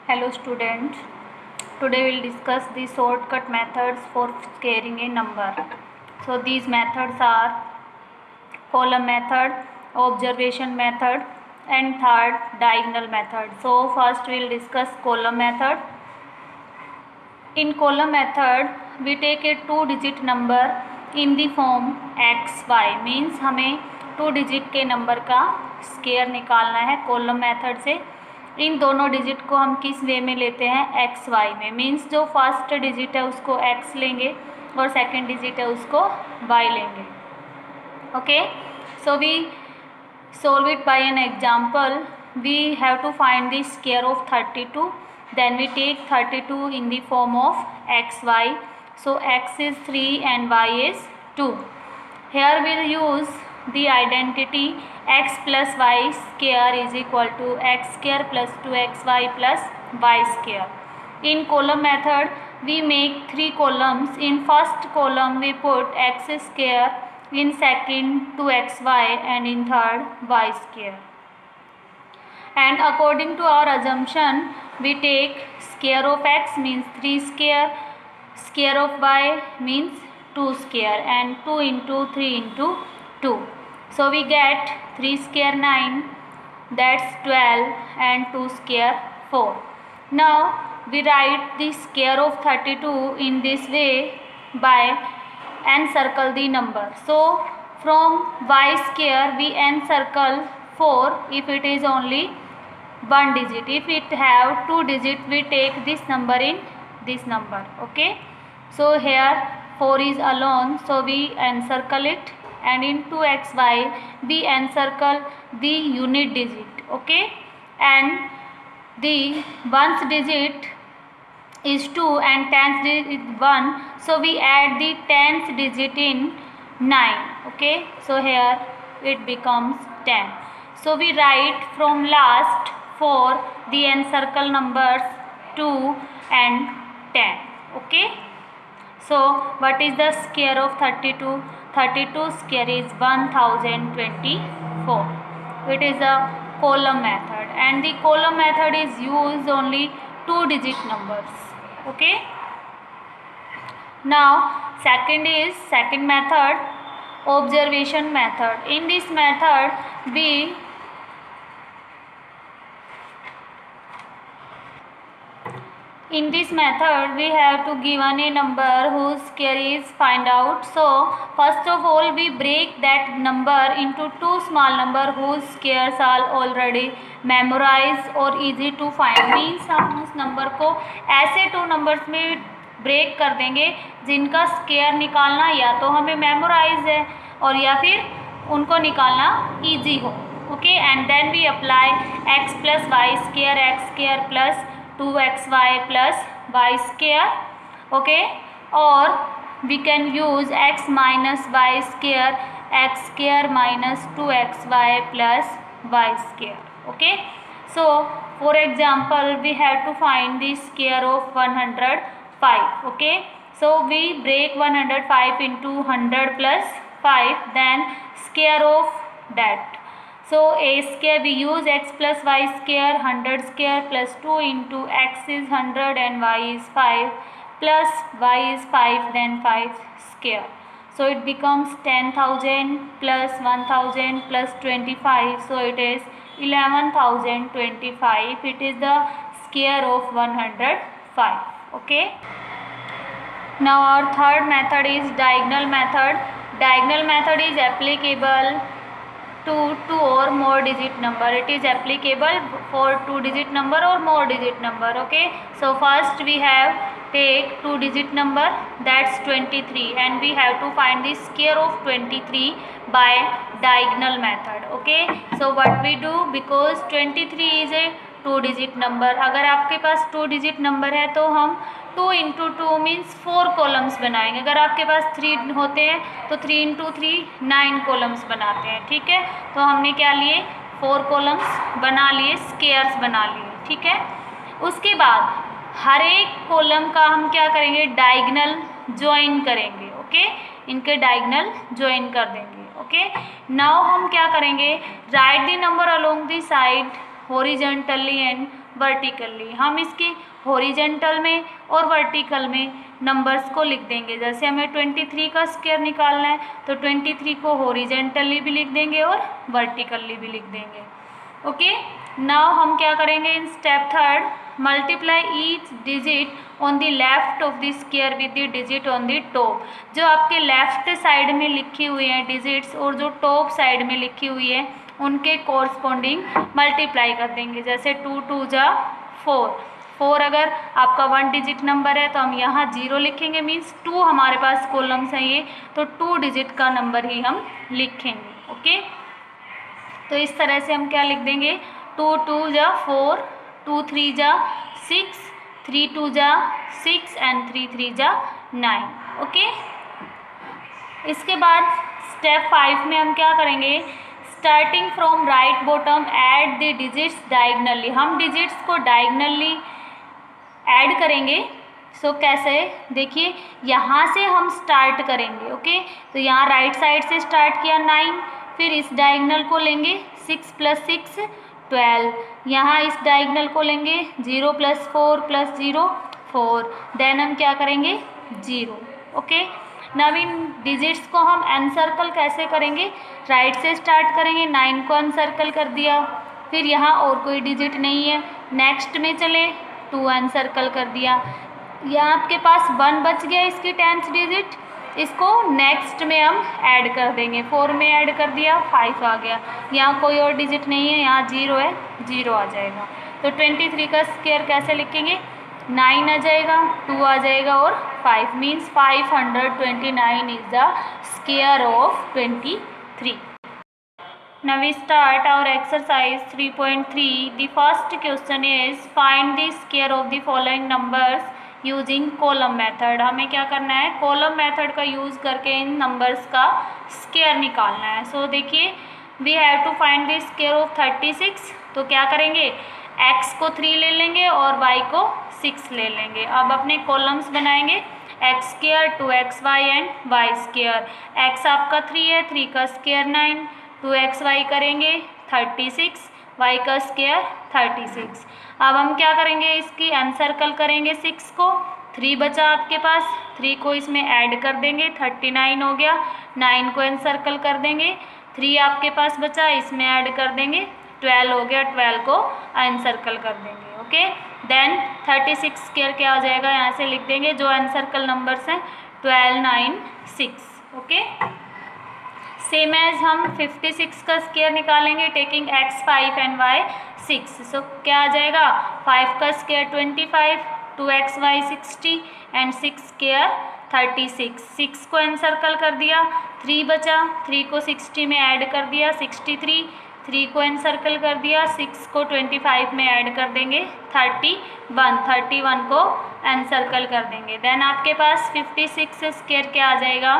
Hello students, today we will discuss the shortcut methods for squaring a number. So these methods are column method, observation method and third diagonal method. So first we will discuss column method. In column method we take a 2-digit number in the form xy, means हमें 2 digit के number का square निकालना है column method से। इन दोनों digit को हम किस वे में लेते हैं, एक्स वाई में, मीन्स जो फर्स्ट डिजिट है उसको एक्स लेंगे और सेकंड डिजिट है उसको वाई लेंगे। Okay, so we solve it by an example. We have to find the square of 32. Then we take 32 in the form of xy. So x is 3 and y is 2. Here we will use the identity x plus y square is equal to x square plus 2xy plus y square. In column method we make 3 columns. In first column we put x square, in second 2xy and in third y square. And according to our assumption we take square of x means 3 square, square of y means 2 square, and 2 into 3 into 2. So we get 3 square 9, that's 12, and 2 square 4. Now we write the square of 32 in this way by encircle the number. So from y square we encircle 4 if it is only one digit. If it have 2 digit we take this number in this number. Okay, so here 4 is alone, so we encircle it, and in 2xy we encircle the unit digit. Okay, and the ones digit is 2 and tens digit is 1, so we add the tens digit in 9. Okay, so here it becomes 10. So we write from last 4 the encircle numbers 2 and 10. Okay, so what is the square of 32? 32 square is 1024. It is a column method, and the column method is used only 2 digit numbers. Okay, now second method, observation method. In this method we have to given a number whose square is find out. So first of all we break that number into 2 small number whose squares are already memorized or easy to find. Means हम उस number को ऐसे 2 numbers में break कर देंगे जिनका square निकालना या तो हमें मेमोराइज है और या फिर उनको निकालना ईजी हो. Okay, and then we apply X plus Y square, X square plus 2xy plus y square. Okay, or we can use x minus y square, x square minus 2xy plus y square. Okay, so for example we have to find the square of 105. Okay, so we break 105 into 100 plus 5, then square of that. So a square we use x plus y square, 100 square plus 2 into x is 100 and y is 5 plus y is 5, then 5 square. So it becomes 10,000 plus 1,000 plus 25, so it is 11,025. It is the square of 105. Okay, now our third method is diagonal method. Diagonal method is applicable to 2 or more digit number. It is applicable for 2 digit number or more digit number. Okay, so first we have take 2 digit number, that's 23, and we have to find the square of 23 by diagonal method. Okay, so what we do, because 23 is a 2 digit number, अगर आपके पास 2 digit number है तो हम 2 into 2 means 4 columns बनाएंगे. अगर आपके पास 3 होते हैं तो 3 into 3 9 कॉलम्स बनाते हैं. ठीक है, तो हमने क्या लिए, 4 कॉलम्स बना लिए, स्क्वायर्स बना लिए. ठीक है, उसके बाद हर एक कॉलम का हम क्या करेंगे, डायगोनल ज्वाइन करेंगे. ओके, इनके डायगोनल ज्वाइन कर देंगे. ओके, नाउ हम क्या करेंगे, right the number along the side horizontally and vertically. हम इसकी हॉरिजेंटल में और वर्टिकल में नंबर्स को लिख देंगे। जैसे हमें 23 का स्क्वायर निकालना है तो 23 को हॉरिजेंटली भी लिख देंगे और वर्टिकली भी लिख देंगे। ओके, नाउ हम क्या करेंगे in step third, multiply each digit on the left of the square with the digit on the top. जो आपके लेफ्ट साइड में लिखी हुई हैं डिजिट्स और जो टॉप साइड में लिखी हुई है उनके कोरस्पॉन्डिंग मल्टीप्लाई कर देंगे। जैसे 2 2 जा 4, 4 अगर आपका 1 डिजिट नंबर है तो हम यहाँ 0 लिखेंगे, मीन्स 2 हमारे पास कॉलम्स हैं ये, तो 2 डिजिट का नंबर ही हम लिखेंगे। ओके, तो इस तरह से हम क्या लिख देंगे, 2 2 जा 4, 2 3 जा 6, 3 2 जा 6 एंड 3 3 जा 9। ओके, इसके बाद स्टेप 5 में हम क्या करेंगे, starting from right bottom add the digits diagonally. हम डिजिट्स को डायगनली ऐड करेंगे। सो कैसे, देखिए यहाँ से हम स्टार्ट करेंगे। ओके, तो यहाँ राइट साइड से स्टार्ट किया 9, फिर इस डायगनल को लेंगे 6 + 6 12, यहाँ इस डायगनल को लेंगे 0 + 4 + 0 4, देन हम क्या करेंगे 0। ओके, नव इन डिजिट्स को हम एनसर्कल कैसे करेंगे, राइट से स्टार्ट करेंगे, 9 को एनसर्कल कर दिया, फिर यहाँ और कोई डिजिट नहीं है, नेक्स्ट में चले 2 एनसर्कल कर दिया, यहाँ आपके पास 1 बच गया इसकी 10th डिजिट, इसको नेक्स्ट में हम ऐड कर देंगे, 4 में ऐड कर दिया 5 आ गया, यहाँ कोई और डिजिट नहीं है, यहाँ 0 है 0 आ जाएगा। तो 23 का स्क्वायर कैसे लिखेंगे, 9 आ जाएगा, 2 आ जाएगा और 5, means 529 is the square of 23। Now we start our exercise 3.3. The first question is find the square of the following numbers using column method. हमें क्या करना है, column method का यूज़ करके इन numbers का square निकालना है। So देखिए we have to find the square of 36. तो क्या करेंगे, x को 3 ले लेंगे और y को 6 ले लेंगे। अब अपने columns बनाएंगे, x square 2xy and y square। x आपका 3 है, 3 का स्क्वायर 9, 2xy करेंगे 36, y का स्क्वायर 36। अब हम क्या करेंगे, इसकी एनसर्कल करेंगे 6 को, 3 बचा आपके पास, 3 को इसमें ऐड कर देंगे 39 हो गया, 9 को एनसर्कल कर देंगे, 3 आपके पास बचा इसमें ऐड कर देंगे 12 हो गया, 12 को एनसर्कल कर देंगे। ओके, देन 36 स्क्वायर क्या हो जाएगा, यहाँ से लिख देंगे जो एनसर्कल नंबर्स हैं 12 9 6। ओके, सेम एज हम 56 का स्क्वायर निकालेंगे टेकिंग x 5 एंड y 6। सो क्या आ जाएगा, 5 का स्क्वायर 25, 2xy 60 एंड 6 स्क्वायर 36। 6 को एनसर्कल कर दिया, 3 बचा, 3 को 60 में ऐड कर दिया 63, 3 को एनसर्कल कर दिया, 6 को 25 में ऐड कर देंगे 31, 31 को एनसर्कल कर देंगे। देन आपके पास 56 स्क्वायर क्या आ जाएगा,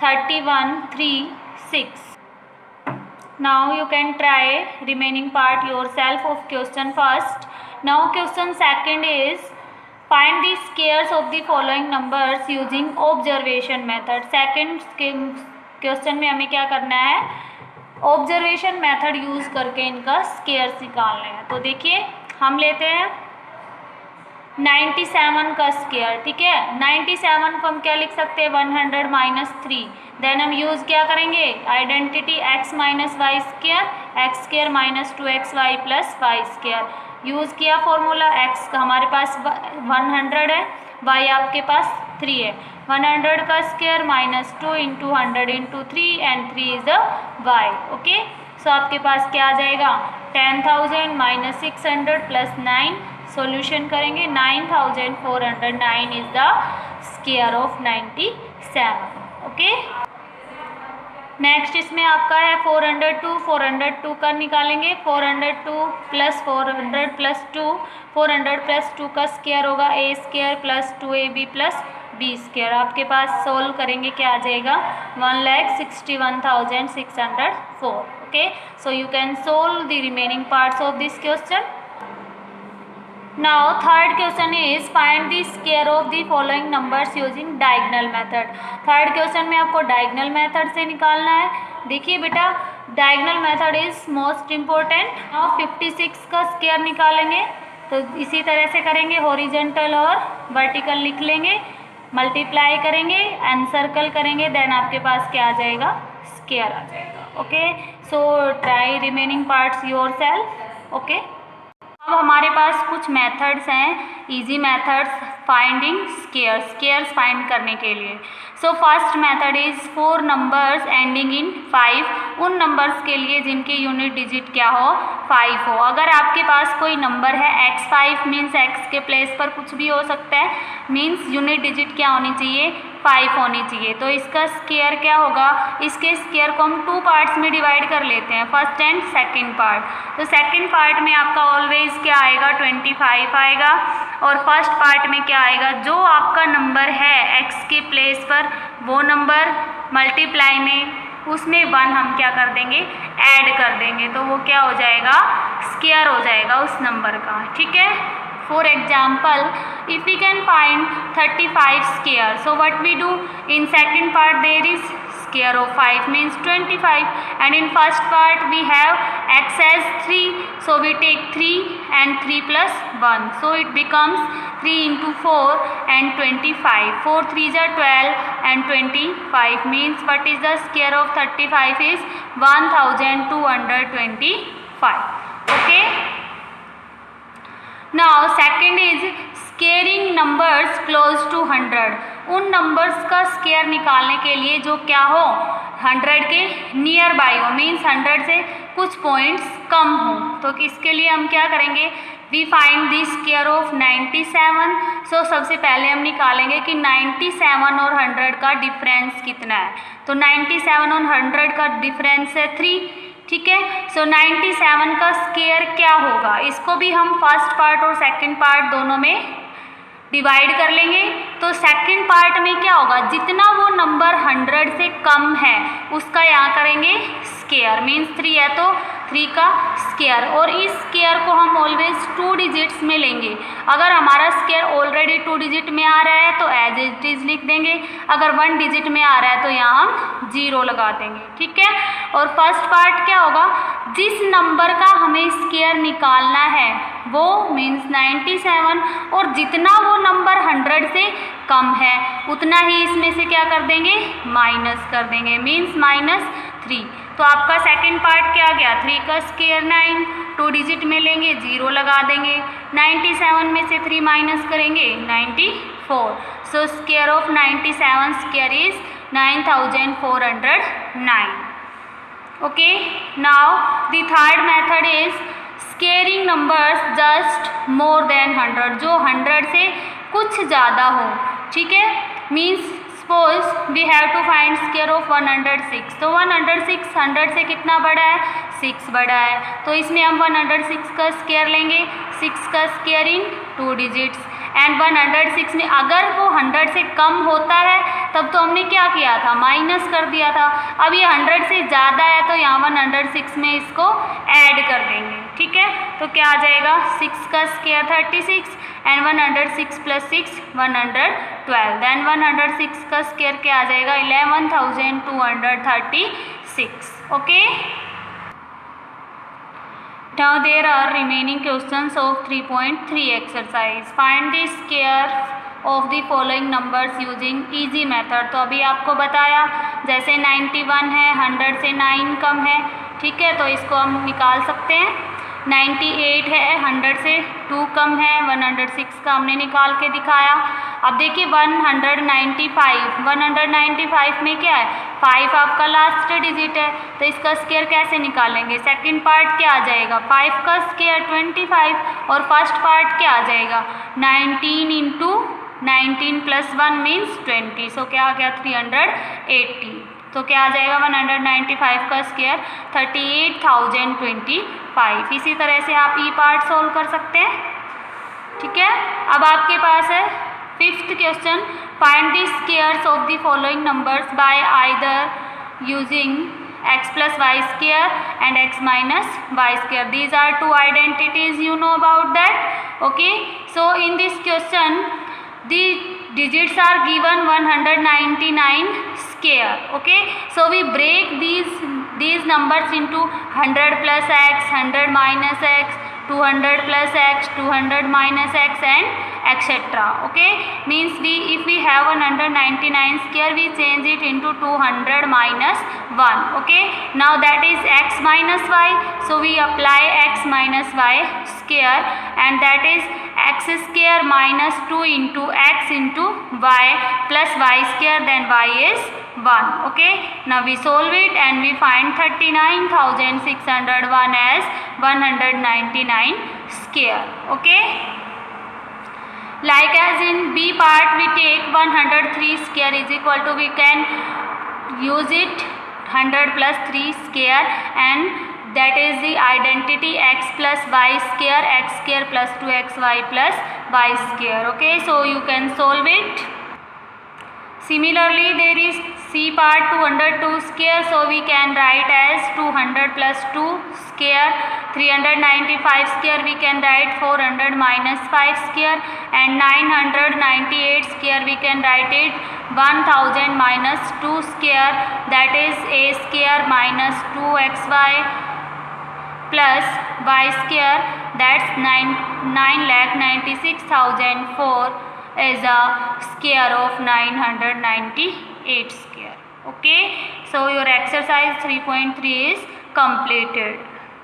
31 3 6। Now you can try remaining part yourself of question first. Now question second is find the squares of the following numbers using observation method. Second question में हमें क्या करना है, ऑब्जर्वेशन मेथड यूज़ करके इनका स्क्वायर्स निकालने हैं। तो देखिए हम लेते हैं 97 का स्क्वायर। ठीक है, 97 को हम क्या लिख सकते हैं, 100 - 3। देन हम यूज़ क्या करेंगे, identity x - y square, x square - 2xy + y square. Use किया फॉर्मूला, x का हमारे पास 100 है, y आपके पास 3 है, 100 का square -2 × 100 × 3 and 3 is the y। Okay, so आपके पास क्या आ जाएगा, 10,000 - 600 + 9। सॉल्यूशन करेंगे, 9,409 is the square of 97। Okay, next इसमें आपका है 402 का निकालेंगे, 402 + 400 + 2, 400 + 2 का स्क्वायर होगा a square + 2ab + b square. आपके पास सोल्व करेंगे क्या आ जाएगा, 1,61,604। Okay, so you can solve the remaining parts of this question. Now third question is find the square of the following numbers using diagonal method. Third question में आपको diagonal method से निकालना है। देखिए बेटा, diagonal method is most important. Now 56 का square निकालेंगे, तो इसी तरह से करेंगे, हॉरिजॉन्टल और वर्टिकल लिख लेंगे, मल्टीप्लाई करेंगे, एनसर्कल करेंगे, देन आपके पास क्या आ जाएगा, स्क्वायर आ जाएगा। Okay, so try remaining parts yourself. Okay, अब हमारे पास कुछ मेथड्स हैं, easy methods finding squares find करने के लिए। So first method is 4 numbers ending in 5, उन नंबर्स के लिए जिनके यूनिट डिजिट क्या हो, 5 हो। अगर आपके पास कोई नंबर है x5 मीन्स x के प्लेस पर कुछ भी हो सकता है, मीन्स यूनिट डिजिट क्या होनी चाहिए, 5 होनी चाहिए। तो इसका स्क्वायर क्या होगा, इसके स्क्वायर को हम 2 पार्ट्स में डिवाइड कर लेते हैं, फर्स्ट एंड सेकंड पार्ट। तो सेकंड पार्ट में आपका ऑलवेज क्या आएगा, 25 आएगा, और फर्स्ट पार्ट में क्या आएगा, जो आपका नंबर है x के प्लेस पर वो नंबर मल्टीप्लाई में उसमें 1 हम क्या कर देंगे, ऐड कर देंगे, तो वो क्या हो जाएगा, स्क्वायर हो जाएगा उस नंबर का। ठीक है, for example if we can find 35 square, so what we do, in second part there is square of 5 means 25, and in first part we have x as 3, so we take 3 and 3 plus 1, so it becomes 3 into 4 and 25, 4 3s are 12 and 25 means what is the square of 35 is 1225. Okay, now second is squaring numbers close to 100, उन numbers का square निकालने के लिए जो क्या हो, 100 के near by हो, मीन्स 100 से कुछ पॉइंट्स कम हो। तो इसके लिए हम क्या करेंगे, we find the square of 97। So सबसे पहले हम निकालेंगे कि 97 और 100 का डिफरेंस कितना है। तो 97 और 100 का डिफरेंस है 3। ठीक है, सो 97 का स्क्वायर क्या होगा, इसको भी हम फर्स्ट पार्ट और सेकंड पार्ट दोनों में डिवाइड कर लेंगे। तो सेकंड पार्ट में क्या होगा, जितना वो नंबर 100 से कम है उसका यहाँ करेंगे स्क्वायर, मीन्स 3 है तो 3 का स्क्वायर, और इस स्क्वायर को हम ऑलवेज 2 डिजिट्स में लेंगे। अगर हमारा स्क्वायर ऑलरेडी 2 डिजिट में आ रहा है तो एज इट इज लिख देंगे, अगर 1 डिजिट में आ रहा है तो यहाँ हम 0 लगा देंगे। ठीक है, और फर्स्ट पार्ट क्या होगा, जिस नंबर का हमें स्क्वायर निकालना है वो मीन्स 97, और जितना वो नंबर 100 से कम है उतना ही इसमें से क्या कर देंगे, माइनस कर देंगे, मीन्स -3। तो आपका सेकंड पार्ट क्या गया, 3 का स्क्वायर 9, 2 डिजिट में लेंगे 0 लगा देंगे, 97 में से 3 माइनस करेंगे 94। So square of 97 square is 9409। Okay, now the third method is squaring numbers just more than 100, जो 100 से कुछ ज़्यादा हो। ठीक है, means suppose we have to find square of 106, तो 106 100 से कितना बड़ा है, 6 बड़ा है, तो इसमें हम 106 का स्क्वायर लेंगे, 6 का स्क्वायर इन 2 डिजिट्स, एंड 106 में अगर वो 100 से कम होता है तब तो हमने क्या किया था, माइनस कर दिया था। अब ये 100 से ज़्यादा है तो यहाँ 106 में इसको ऐड कर देंगे। ठीक है, तो क्या आ जाएगा, 6 का स्क्वायर 36 एंड 106 प्लस 6 112, देन 106 का स्क्वायर क्या आ जाएगा, 11,236। Okay, now there are remaining questions of 3.3 exercise. Find the square of the following numbers using easy method. तो अभी आपको बताया, जैसे 91 है, 100 से 9 कम है। ठीक है, तो इसको हम निकाल सकते हैं। 98 है, 100 से 2 कम है, 106 का हमने निकाल के दिखाया। अब देखिए 195 में क्या है, 5 आपका लास्ट डिजिट है, तो इसका स्क्वायर कैसे निकालेंगे, सेकंड पार्ट क्या आ जाएगा, 5 का स्क्वायर 25, और फर्स्ट पार्ट क्या आ जाएगा, 19 इंटू 19 प्लस 1 मीन्स 20, सो क्या आ गया 380। तो क्या आ जाएगा 195 का स्क्वायर 38,025। इसी तरह से आप ई पार्ट सोल्व कर सकते हैं। ठीक है, अब आपके पास है fifth question, find the squares of the following numbers by either using x plus y square and x minus y square. These are two identities, you know about that. Okay, so in this question the digits are given 199 square. Okay, so we break these numbers into 100 plus x, 100 minus x, 200 plus x, 200 minus x, and etc. Okay, means if we have 199 square, we change it into 200 minus 1. Okay, now that is x minus y, so we apply x minus y square, and that is x square minus 2 into x into y plus y square, then y is 1. Okay, now we solve it and we find 39,601 as 199 square. Okay, like as in B part, we take 103 square is equal to, we can use it 100 plus 3 square, and that is the identity x plus y square plus 2xy plus y square. Okay, so you can solve it. Similarly, there is C part 202 square, so we can write as 200 plus 2 square, 395 square we can write 400 minus 5 square, and 998 square we can write it 1000 minus 2 square, that is a square minus 2xy plus y square, that's 9,96,004 is a square of 998 square. Okay, so your exercise 3.3 is completed.